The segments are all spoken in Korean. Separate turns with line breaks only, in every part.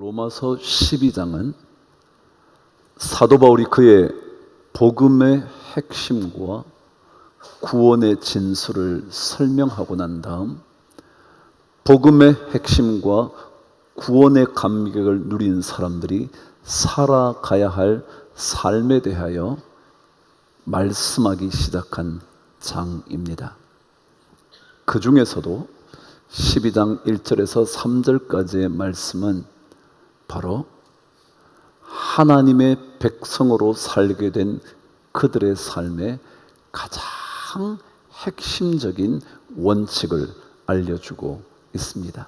로마서 12장은 사도 바울이 그의 복음의 핵심과 구원의 진수를 설명하고 난 다음 복음의 핵심과 구원의 감격을 누린 사람들이 살아가야 할 삶에 대하여 말씀하기 시작한 장입니다. 그 중에서도 12장 1절에서 3절까지의 말씀은 바로 하나님의 백성으로 살게 된 그들의 삶의 가장 핵심적인 원칙을 알려주고 있습니다.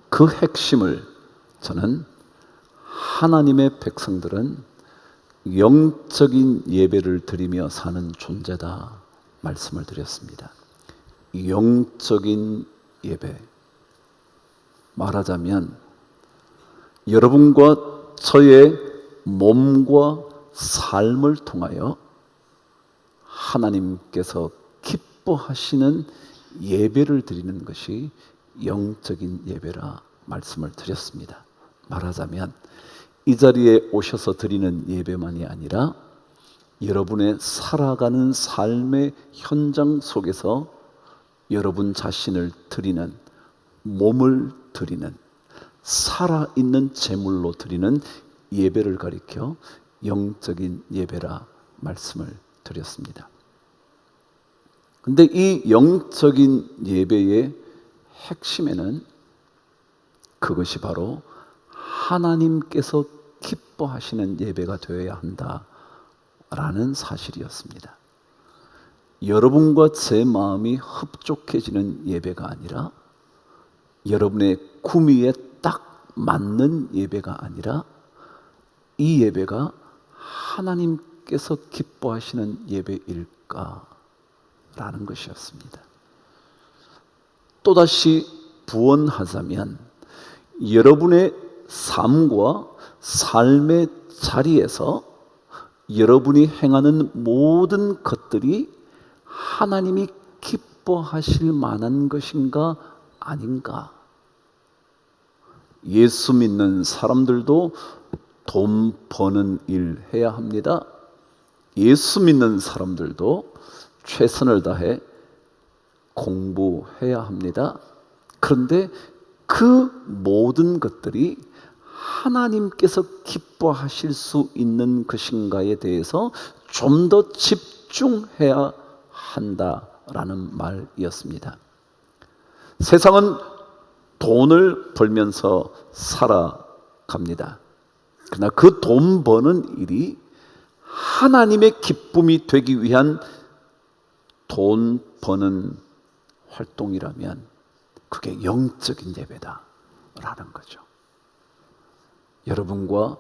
그 핵심을 저는 하나님의 백성들은 영적인 예배를 드리며 사는 존재다 말씀을 드렸습니다. 영적인 예배, 말하자면 여러분과 저의 몸과 삶을 통하여 하나님께서 기뻐하시는 예배를 드리는 것이 영적인 예배라 말씀을 드렸습니다. 말하자면 이 자리에 오셔서 드리는 예배만이 아니라 여러분의 살아가는 삶의 현장 속에서 여러분 자신을 드리는, 몸을 드리는, 살아있는 제물로 드리는 예배를 가리켜 영적인 예배라 말씀을 드렸습니다. 그런데 이 영적인 예배의 핵심에는 그것이 바로 하나님께서 기뻐하시는 예배가 되어야 한다라는 사실이었습니다. 여러분과 제 마음이 흡족해지는 예배가 아니라, 여러분의 구미에 딱 맞는 예배가 아니라, 이 예배가 하나님께서 기뻐하시는 예배일까라는 것이었습니다. 또다시 부언하자면 여러분의 삶과 삶의 자리에서 여러분이 행하는 모든 것들이 하나님이 기뻐하실 만한 것인가 아닌가? 예수 믿는 사람들도 돈 버는 일 해야 합니다. 예수 믿는 사람들도 최선을 다해 공부해야 합니다. 그런데 그 모든 것들이 하나님께서 기뻐하실 수 있는 것인가에 대해서 좀 더 집중해야 한다라는 말이었습니다. 세상은 돈을 벌면서 살아갑니다. 그러나 그 돈 버는 일이 하나님의 기쁨이 되기 위한 돈 버는 활동이라면 그게 영적인 예배다라는 거죠. 여러분과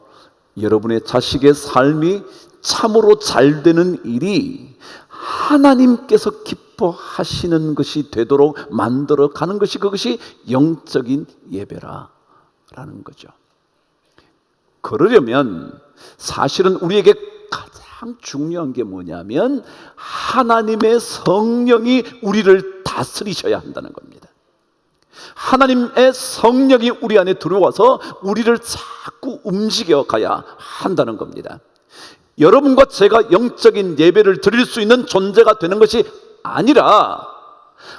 여러분의 자식의 삶이 참으로 잘 되는 일이 하나님께서 기뻐하시는 것이 되도록 만들어 가는 것이, 그것이 영적인 예배라는 거죠. 그러려면 사실은 우리에게 가장 중요한 게 뭐냐면 하나님의 성령이 우리를 다스리셔야 한다는 겁니다. 하나님의 성령이 우리 안에 들어와서 우리를 자꾸 움직여 가야 한다는 겁니다. 여러분과 제가 영적인 예배를 드릴 수 있는 존재가 되는 것이 아니라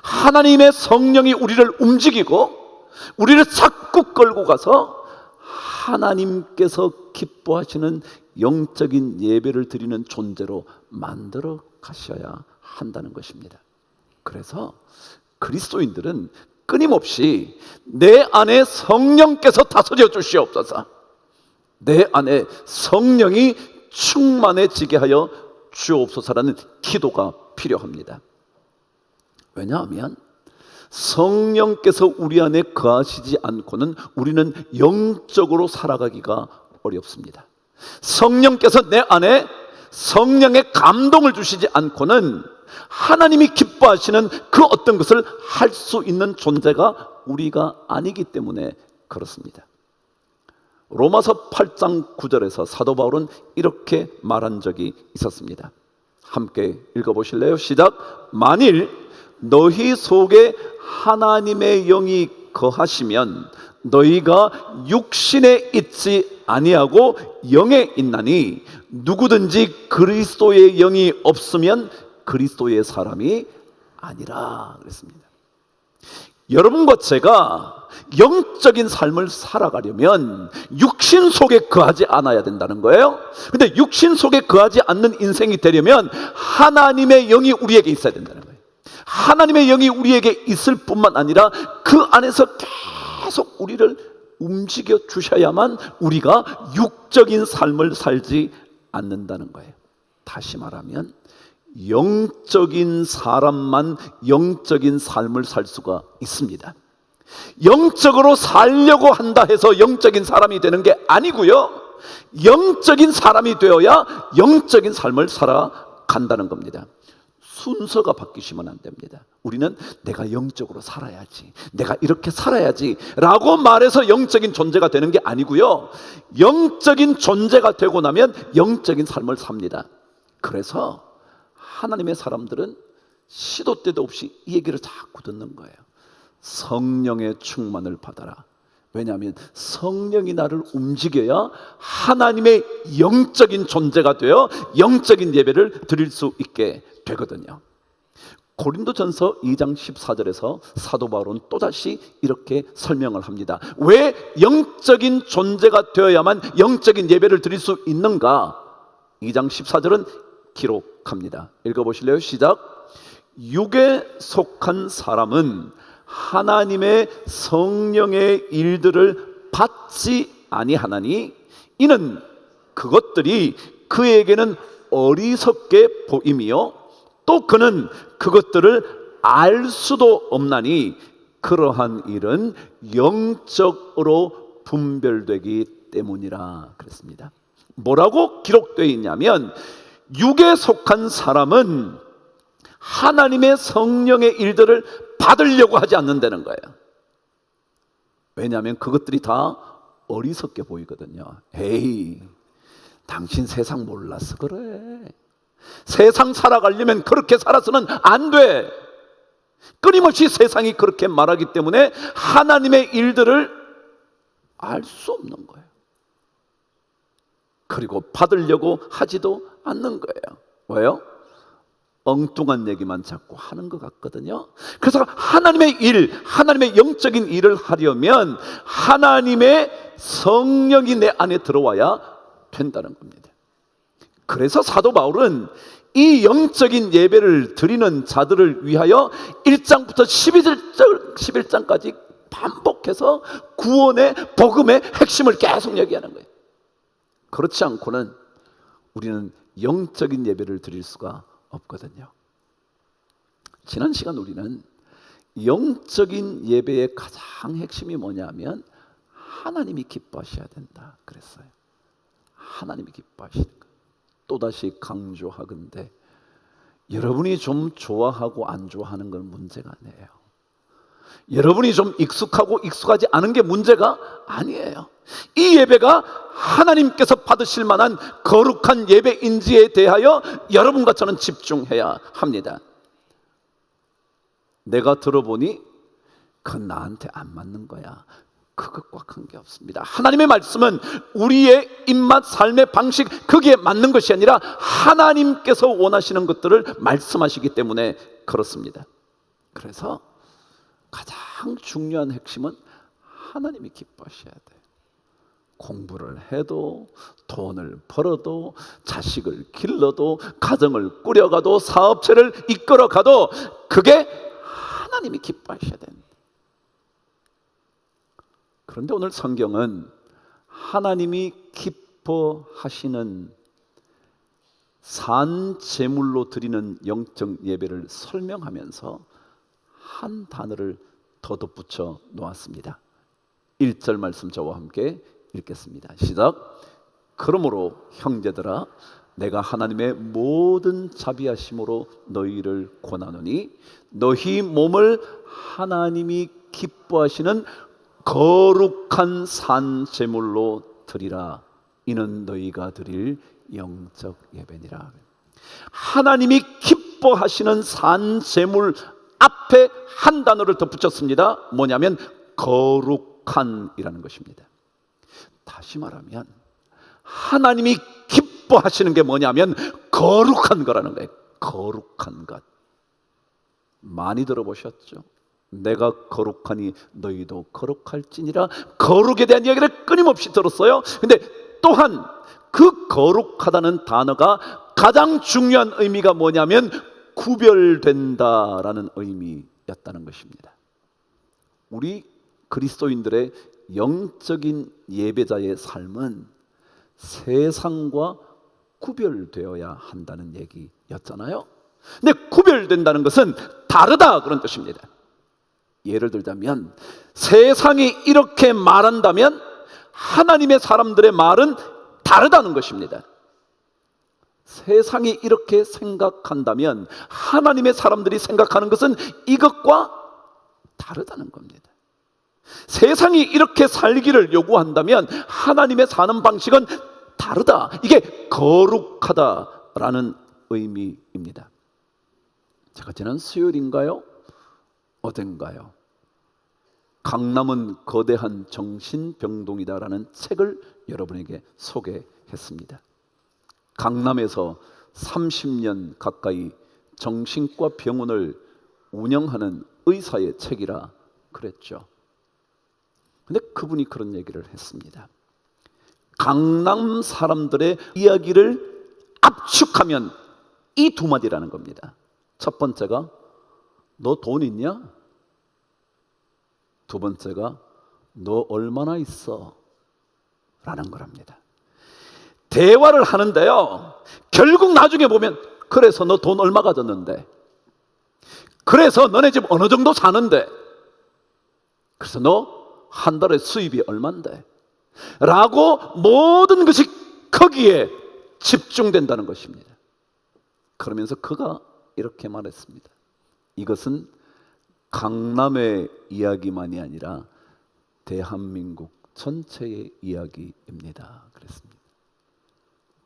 하나님의 성령이 우리를 움직이고 우리를 자꾸 끌고 가서 하나님께서 기뻐하시는 영적인 예배를 드리는 존재로 만들어 가셔야 한다는 것입니다. 그래서 그리스도인들은 끊임없이 내 안에 성령께서 다스려 주시옵소서, 내 안에 성령이 충만해지게 하여 주옵소서라는 기도가 필요합니다. 왜냐하면 성령께서 우리 안에 거하시지 않고는 우리는 영적으로 살아가기가 어렵습니다. 성령께서 내 안에 성령의 감동을 주시지 않고는 하나님이 기뻐하시는 그 어떤 것을 할 수 있는 존재가 우리가 아니기 때문에 그렇습니다. 로마서 8장 9절에서 사도 바울은 이렇게 말한 적이 있었습니다. 함께 읽어보실래요? 시작. 만일 너희 속에 하나님의 영이 거하시면 너희가 육신에 있지 아니하고 영에 있나니 누구든지 그리스도의 영이 없으면 그리스도의 사람이 아니라 그랬습니다. 여러분과 제가 영적인 삶을 살아가려면 육신 속에 거하지 않아야 된다는 거예요. 근데 육신 속에 거하지 않는 인생이 되려면 하나님의 영이 우리에게 있어야 된다는 거예요. 하나님의 영이 우리에게 있을 뿐만 아니라 그 안에서 계속 우리를 움직여 주셔야만 우리가 육적인 삶을 살지 않는다는 거예요. 다시 말하면 영적인 사람만 영적인 삶을 살 수가 있습니다. 영적으로 살려고 한다 해서 영적인 사람이 되는 게 아니고요, 영적인 사람이 되어야 영적인 삶을 살아간다는 겁니다. 순서가 바뀌시면 안 됩니다. 우리는 내가 영적으로 살아야지, 내가 이렇게 살아야지 라고 말해서 영적인 존재가 되는 게 아니고요, 영적인 존재가 되고 나면 영적인 삶을 삽니다. 그래서 하나님의 사람들은 시도 때도 없이 이 얘기를 자꾸 듣는 거예요. 성령의 충만을 받아라. 왜냐하면 성령이 나를 움직여야 하나님의 영적인 존재가 되어 영적인 예배를 드릴 수 있게 되거든요. 고린도전서 2장 14절에서 사도 바울은 또다시 이렇게 설명을 합니다. 왜 영적인 존재가 되어야만 영적인 예배를 드릴 수 있는가? 2장 14절은 기록합니다. 읽어보실래요? 시작. 육에 속한 사람은 하나님의 성령의 일들을 받지 아니하나니 이는 그것들이 그에게는 어리석게 보임이요 또 그는 그것들을 알 수도 없나니 그러한 일은 영적으로 분별되기 때문이라 그랬습니다. 뭐라고 기록되어 있냐면 육에 속한 사람은 하나님의 성령의 일들을 받으려고 하지 않는다는 거예요. 왜냐하면 그것들이 다 어리석게 보이거든요. 에이, 당신 세상 몰라서 그래. 세상 살아가려면 그렇게 살아서는 안 돼. 끊임없이 세상이 그렇게 말하기 때문에 하나님의 일들을 알 수 없는 거예요. 그리고 받으려고 하지도 않는 거예요. 왜요? 엉뚱한 얘기만 자꾸 하는 것 같거든요. 그래서 하나님의 일, 하나님의 영적인 일을 하려면 하나님의 성령이 내 안에 들어와야 된다는 겁니다. 그래서 사도 바울은 이 영적인 예배를 드리는 자들을 위하여 1장부터 11장까지 반복해서 구원의 복음의 핵심을 계속 얘기하는 거예요. 그렇지 않고는 우리는 영적인 예배를 드릴 수가 없거든요. 지난 시간 우리는 영적인 예배의 가장 핵심이 뭐냐면 하나님이 기뻐하셔야 된다 그랬어요. 하나님이 기뻐하시는 것. 또다시 강조하건대 여러분이 좀 좋아하고 안 좋아하는 건 문제가 아니에요. 여러분이 좀 익숙하고 익숙하지 않은 게 문제가 아니에요. 이 예배가 하나님께서 받으실 만한 거룩한 예배인지에 대하여 여러분과 저는 집중해야 합니다. 내가 들어보니 그건 나한테 안 맞는 거야, 그것과 관계없습니다. 하나님의 말씀은 우리의 입맛, 삶의 방식, 거기에 맞는 것이 아니라 하나님께서 원하시는 것들을 말씀하시기 때문에 그렇습니다. 그래서 가장 중요한 핵심은 하나님이 기뻐하셔야 돼요. 공부를 해도, 돈을 벌어도, 자식을 길러도, 가정을 꾸려가도, 사업체를 이끌어가도 그게 하나님이 기뻐하셔야 됩니다. 그런데 오늘 성경은 하나님이 기뻐하시는 산 제물로 드리는 영적 예배를 설명하면서 한 단어를 더 덧붙여 놓았습니다. 1절 말씀 저와 함께 읽겠습니다. 시작. 그러므로 형제들아 내가 하나님의 모든 자비하심으로 너희를 권하노니 너희 몸을 하나님이 기뻐하시는 거룩한 산 제물로 드리라. 이는 너희가 드릴 영적 예배니라. 하나님이 기뻐하시는 산 제물 앞에 한 단어를 덧붙였습니다. 뭐냐면 거룩한이라는 것입니다. 다시 말하면 하나님이 기뻐하시는 게 뭐냐면 거룩한 거라는 거예요. 거룩한 것. 많이 들어보셨죠? 내가 거룩하니 너희도 거룩할지니라. 거룩에 대한 이야기를 끊임없이 들었어요. 근데 또한 그 거룩하다는 단어가 가장 중요한 의미가 뭐냐면 구별된다라는 의미였다는 것입니다. 우리 그리스도인들의 영적인 예배자의 삶은 세상과 구별되어야 한다는 얘기였잖아요. 근데 구별된다는 것은 다르다 그런 뜻입니다. 예를 들자면 세상이 이렇게 말한다면 하나님의 사람들의 말은 다르다는 것입니다. 세상이 이렇게 생각한다면 하나님의 사람들이 생각하는 것은 이것과 다르다는 겁니다. 세상이 이렇게 살기를 요구한다면 하나님의 사는 방식은 다르다. 이게 거룩하다라는 의미입니다. 제가 지난 수요일인가요? 어젠가요? 강남은 거대한 정신병동이다라는 책을 여러분에게 소개했습니다. 강남에서 30년 가까이 정신과 병원을 운영하는 의사의 책이라 그랬죠. 근데 그분이 그런 얘기를 했습니다. 강남 사람들의 이야기를 압축하면 이 두 마디라는 겁니다. 첫 번째가 너 돈 있냐? 두 번째가 너 얼마나 있어? 라는 거랍니다. 대화를 하는데요, 결국 나중에 보면 그래서 너 돈 얼마 가졌는데, 그래서 너네 집 어느 정도 사는데, 그래서 너 한 달에 수입이 얼만데 라고 모든 것이 거기에 집중된다는 것입니다. 그러면서 그가 이렇게 말했습니다. 이것은 강남의 이야기만이 아니라 대한민국 전체의 이야기입니다. 그랬습니다.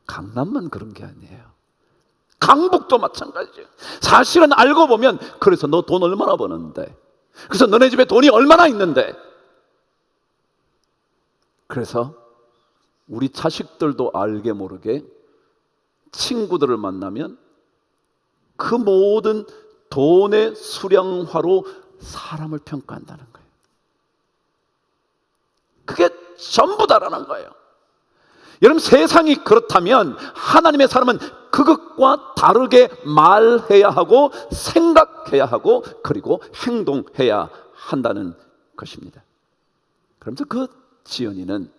강남만 그런 게 아니에요. 강북도 마찬가지예요. 사실은 알고 보면 그래서 너 돈 얼마나 버는데, 그래서 너네 집에 돈이 얼마나 있는데, 그래서 우리 자식들도 알게 모르게 친구들을 만나면 그 모든 돈의 수량화로 사람을 평가한다는 거예요. 그게 전부다라는 거예요. 여러분, 세상이 그렇다면 하나님의 사람은 그것과 다르게 말해야 하고 생각해야 하고 그리고 행동해야 한다는 것입니다. 그러면서 그 지연이는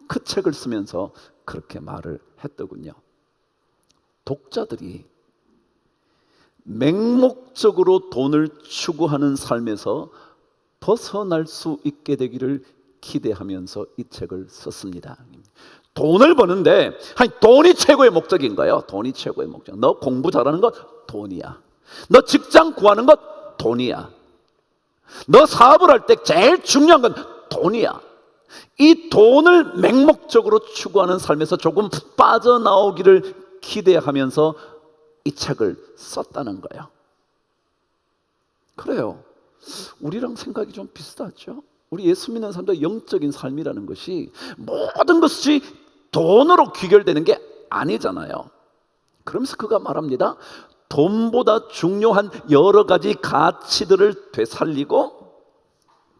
그 책을 쓰면서 그렇게 말을 했더군요. 독자들이 맹목적으로 돈을 추구하는 삶에서 벗어날 수 있게 되기를 기대하면서 이 책을 썼습니다. 돈을 버는데, 아니, 돈이 최고의 목적인가요? 돈이 최고의 목적. 너 공부 잘하는 것 돈이야. 너 직장 구하는 것 돈이야. 너 사업을 할 때 제일 중요한 건 돈이야. 이 돈을 맹목적으로 추구하는 삶에서 조금 빠져나오기를 기대하면서 이 책을 썼다는 거예요. 그래요. 우리랑 생각이 좀 비슷하죠. 우리 예수 믿는 사람들의 영적인 삶이라는 것이 모든 것이 돈으로 귀결되는 게 아니잖아요. 그러면서 그가 말합니다. 돈보다 중요한 여러 가지 가치들을 되살리고,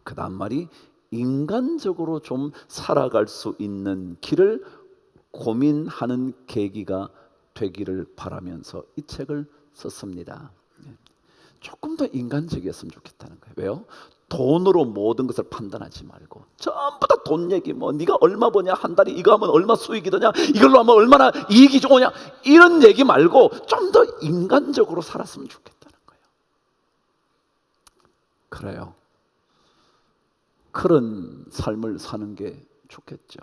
그 다음 말이 인간적으로 좀 살아갈 수 있는 길을 고민하는 계기가 되기를 바라면서 이 책을 썼습니다. 조금 더 인간적이었으면 좋겠다는 거예요. 왜요? 돈으로 모든 것을 판단하지 말고 전부 다 돈 얘기, 뭐 네가 얼마 버냐, 한 달에 이거 하면 얼마 수익이 되냐, 이걸로 하면 얼마나 이익이 좋으냐, 이런 얘기 말고 좀 더 인간적으로 살았으면 좋겠다는 거예요. 그래요. 그런 삶을 사는 게 좋겠죠.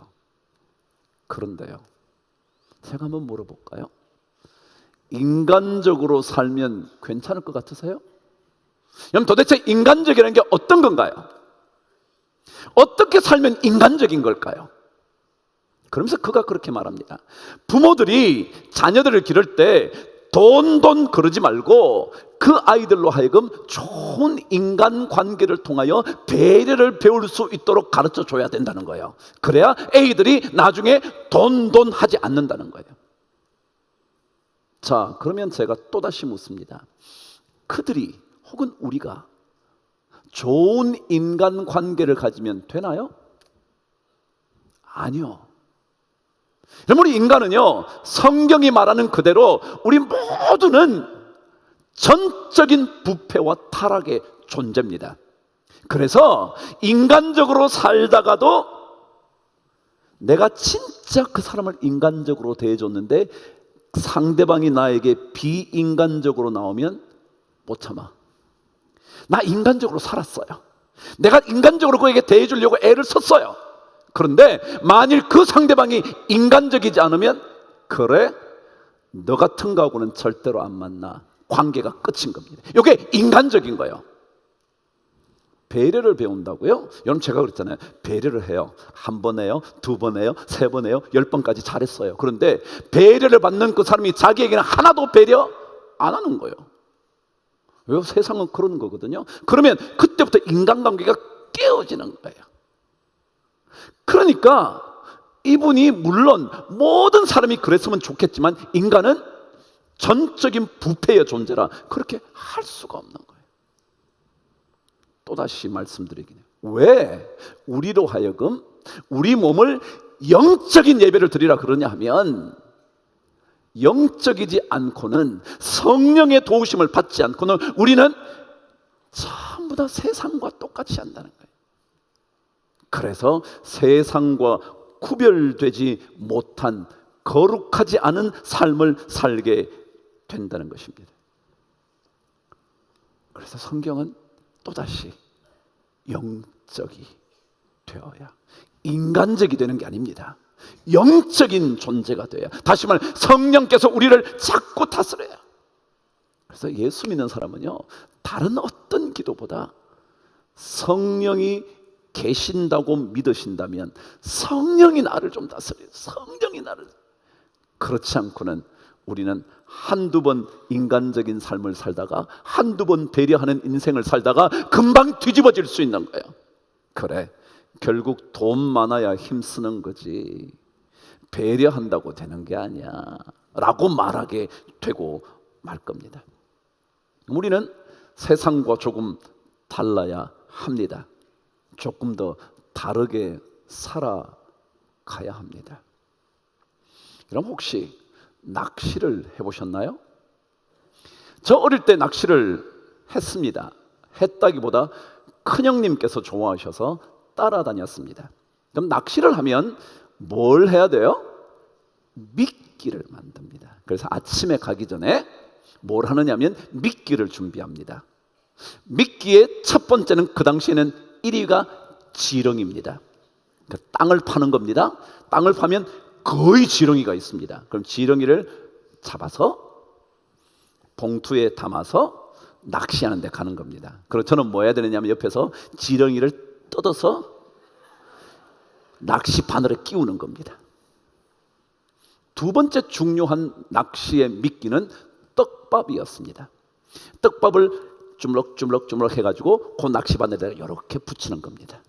그런데요, 제가 한번 물어볼까요? 인간적으로 살면 괜찮을 것 같으세요? 그럼 도대체 인간적이라는 게 어떤 건가요? 어떻게 살면 인간적인 걸까요? 그러면서 그가 그렇게 말합니다. 부모들이 자녀들을 기를 때 돈 그러지 말고 그 아이들로 하여금 좋은 인간관계를 통하여 배려를 배울 수 있도록 가르쳐 줘야 된다는 거예요. 그래야 애들이 나중에 돈 하지 않는다는 거예요. 자, 그러면 제가 또다시 묻습니다. 그들이 혹은 우리가 좋은 인간관계를 가지면 되나요? 아니요. 우리 인간은요, 성경이 말하는 그대로 우리 모두는 전적인 부패와 타락의 존재입니다. 그래서 인간적으로 살다가도 내가 진짜 그 사람을 인간적으로 대해줬는데 상대방이 나에게 비인간적으로 나오면 못 참아. 나 인간적으로 살았어요. 내가 인간적으로 그에게 대해주려고 애를 썼어요. 그런데 만일 그 상대방이 인간적이지 않으면 그래, 너 같은 거하고는 절대로 안 만나. 관계가 끝인 겁니다. 이게 인간적인 거예요. 배려를 배운다고요? 여러분, 제가 그랬잖아요. 배려를 해요. 한 번 해요, 두 번 해요, 세 번 해요, 10번까지 잘했어요. 그런데 배려를 받는 그 사람이 자기에게는 하나도 배려 안 하는 거예요. 왜? 세상은 그런 거거든요. 그러면 그때부터 인간관계가 깨어지는 거예요. 그러니까 이분이 물론 모든 사람이 그랬으면 좋겠지만 인간은 전적인 부패의 존재라 그렇게 할 수가 없는 거예요. 또다시 말씀드리긴 해요. 왜 우리로 하여금 우리 몸을 영적인 예배를 드리라 그러냐 하면, 영적이지 않고는, 성령의 도우심을 받지 않고는 우리는 전부 다 세상과 똑같이 한다는 거예요. 그래서 세상과 구별되지 못한 거룩하지 않은 삶을 살게 된다는 것입니다. 그래서 성경은 또다시 영적이 되어야, 인간적이 되는 게 아닙니다. 영적인 존재가 되어야, 다시 말해 성령께서 우리를 자꾸 다스려야. 그래서 예수 믿는 사람은요, 다른 어떤 기도보다 성령이 계신다고 믿으신다면 성령이 나를 좀 다스려요. 성령이 나를. 그렇지 않고는 우리는 한두 번 인간적인 삶을 살다가, 한두 번 배려하는 인생을 살다가 금방 뒤집어질 수 있는 거예요. 그래, 결국 돈 많아야 힘쓰는 거지 배려한다고 되는 게 아니야 라고 말하게 되고 말 겁니다. 우리는 세상과 조금 달라야 합니다. 조금 더 다르게 살아가야 합니다. 여러분, 혹시 낚시를 해보셨나요? 저 어릴 때 낚시를 했습니다. 했다기보다 큰형님께서 좋아하셔서 따라다녔습니다. 그럼 낚시를 하면 뭘 해야 돼요? 미끼를 만듭니다. 그래서 아침에 가기 전에 뭘 하느냐면 미끼를 준비합니다. 미끼의 첫 번째는, 그 당시에는 1위가 지렁입니다. 그러니까 땅을 파는 겁니다. 땅을 파면 거의 지렁이가 있습니다. 그럼 지렁이를 잡아서 봉투에 담아서 낚시하는 데 가는 겁니다. 그리고 저는 뭐 해야 되느냐면 옆에서 지렁이를 뜯어서 낚시 바늘에 끼우는 겁니다. 두 번째 중요한 낚시의 미끼는 떡밥이었습니다. 떡밥을 주물럭 해가지고 그 낚시 바늘에다가 이렇게 붙이는 겁니다.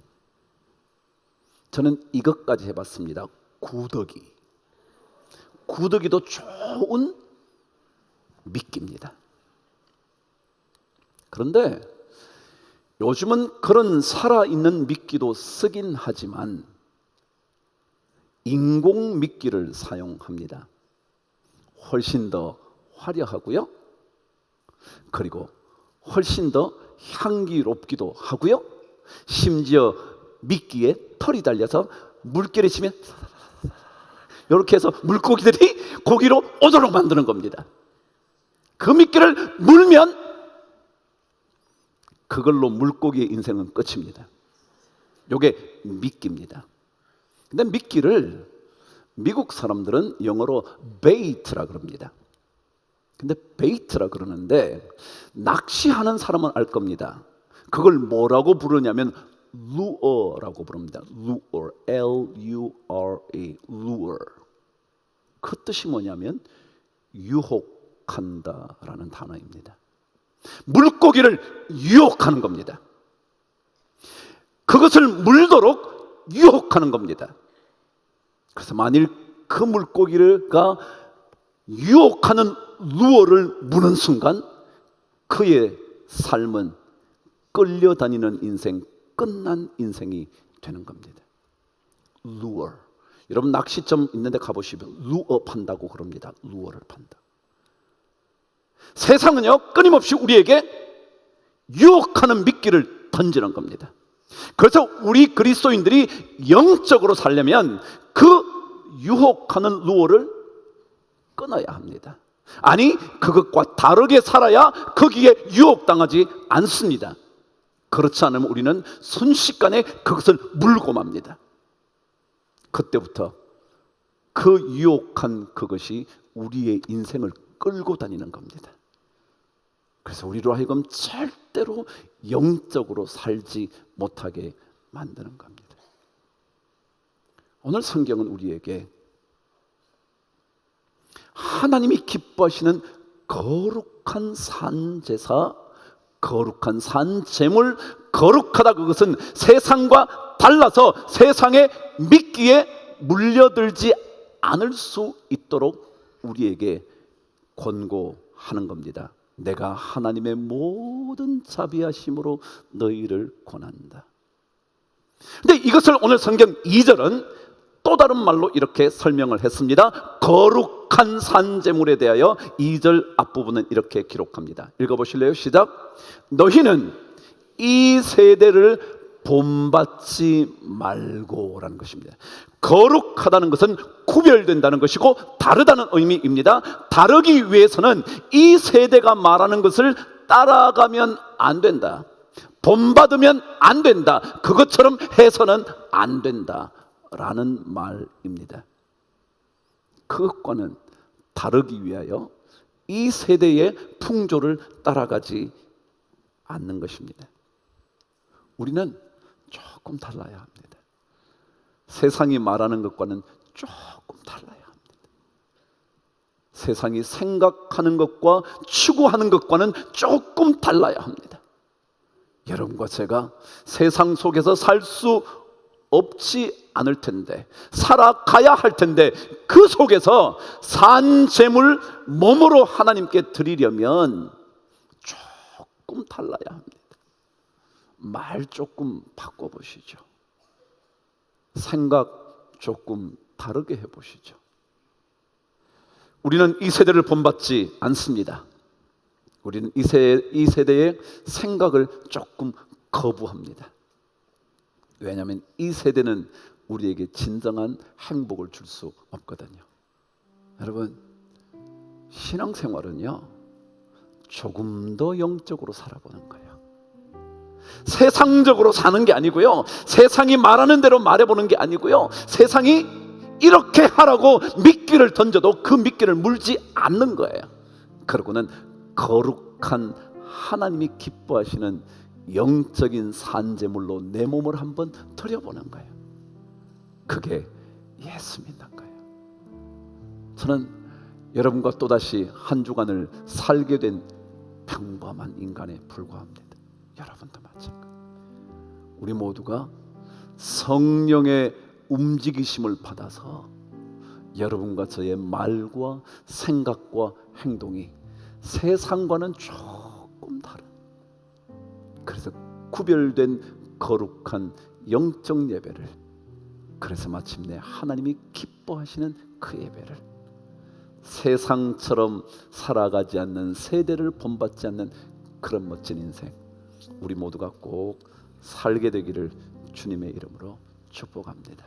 저는 이것까지 해봤습니다. 구더기도 좋은 미끼입니다. 그런데 요즘은 그런 살아있는 미끼도 쓰긴 하지만 인공 미끼를 사용합니다. 훨씬 더 화려하고요, 그리고 훨씬 더 향기롭기도 하고요, 심지어 미끼에 털이 달려서 물결이 치면 이렇게 해서 물고기들이 고기로 오도록 만드는 겁니다. 그 미끼를 물면 그걸로 물고기의 인생은 끝입니다. 이게 미끼입니다. 근데 미끼를 미국 사람들은 영어로 베이트라 그럽니다. 근데 베이트라 그러는데 낚시하는 사람은 알 겁니다. 그걸 뭐라고 부르냐면 lure라고 부릅니다. lure, L-U-R-E, lure. 그 뜻이 뭐냐면 유혹, 유혹한다라는 단어입니다. 물고기를 유혹하는 겁니다. 그것을 물도록 유혹하는 겁니다. 그래서 만일 그 물고기가 유혹하는 루어를 무는 순간 그의 삶은 끌려다니는 인생, 끝난 인생이 되는 겁니다. 루어. 여러분 낚시점 있는데 가보시면 루어 판다고 그럽니다. 루어를 판다. 세상은요 끊임없이 우리에게 유혹하는 미끼를 던지는 겁니다. 그래서 우리 그리스도인들이 영적으로 살려면 그 유혹하는 루어를 끊어야 합니다. 아니 그것과 다르게 살아야 거기에 유혹당하지 않습니다. 그렇지 않으면 우리는 순식간에 그것을 물고 맙니다. 그때부터 그 유혹한 그것이 우리의 인생을 끌고 다니는 겁니다. 그래서 우리로 하여금 절대로 영적으로 살지 못하게 만드는 겁니다. 오늘 성경은 우리에게 하나님이 기뻐하시는 거룩한 산제사, 거룩한 산제물, 거룩하다 그것은 세상과 달라서 세상의 미끼에 물려들지 않을 수 있도록 우리에게 권고하는 겁니다. 내가 하나님의 모든 자비하심으로 너희를 권한다. 근데 이것을 오늘 성경 2절은 또 다른 말로 이렇게 설명을 했습니다. 거룩한 산제물에 대하여 2절 앞부분은 이렇게 기록합니다. 읽어보실래요? 시작. 너희는 이 세대를 본받지 말고라는 것입니다. 거룩하다는 것은 구별된다는 것이고 다르다는 의미입니다. 다르기 위해서는 이 세대가 말하는 것을 따라가면 안 된다. 본받으면 안 된다. 그것처럼 해서는 안 된다 라는 말입니다. 그것과는 다르기 위하여 이 세대의 풍조를 따라가지 않는 것입니다. 우리는 조금 달라야 합니다. 세상이 말하는 것과는 조금 달라야 합니다. 세상이 생각하는 것과 추구하는 것과는 조금 달라야 합니다. 여러분과 제가 세상 속에서 살 수 없지 않을 텐데, 살아가야 할 텐데, 그 속에서 산제물 몸으로 하나님께 드리려면 조금 달라야 합니다. 말 조금 바꿔보시죠. 생각 조금 다르게 해보시죠. 우리는 이 세대를 본받지 않습니다. 우리는 이 세대의 생각을 조금 거부합니다. 왜냐하면 이 세대는 우리에게 진정한 행복을 줄 수 없거든요. 여러분, 신앙생활은요 조금 더 영적으로 살아보는 거예요. 세상적으로 사는 게 아니고요, 세상이 말하는 대로 말해보는 게 아니고요, 세상이 이렇게 하라고 미끼를 던져도 그 미끼를 물지 않는 거예요. 그러고는 거룩한 하나님이 기뻐하시는 영적인 산제물로 내 몸을 한번 드려보는 거예요. 그게 예수 믿는 거예요. 저는 여러분과 또다시 한 주간을 살게 된 평범한 인간에 불과합니다. 여러분도 마찬가지. 우리 모두가 성령의 움직이심을 받아서 여러분과 저의 말과 생각과 행동이 세상과는 조금 다른, 그래서 구별된 거룩한 영적 예배를, 그래서 마침내 하나님이 기뻐하시는 그 예배를, 세상처럼 살아가지 않는, 세대를 본받지 않는 그런 멋진 인생 우리 모두가 꼭 살게 되기를 주님의 이름으로 축복합니다.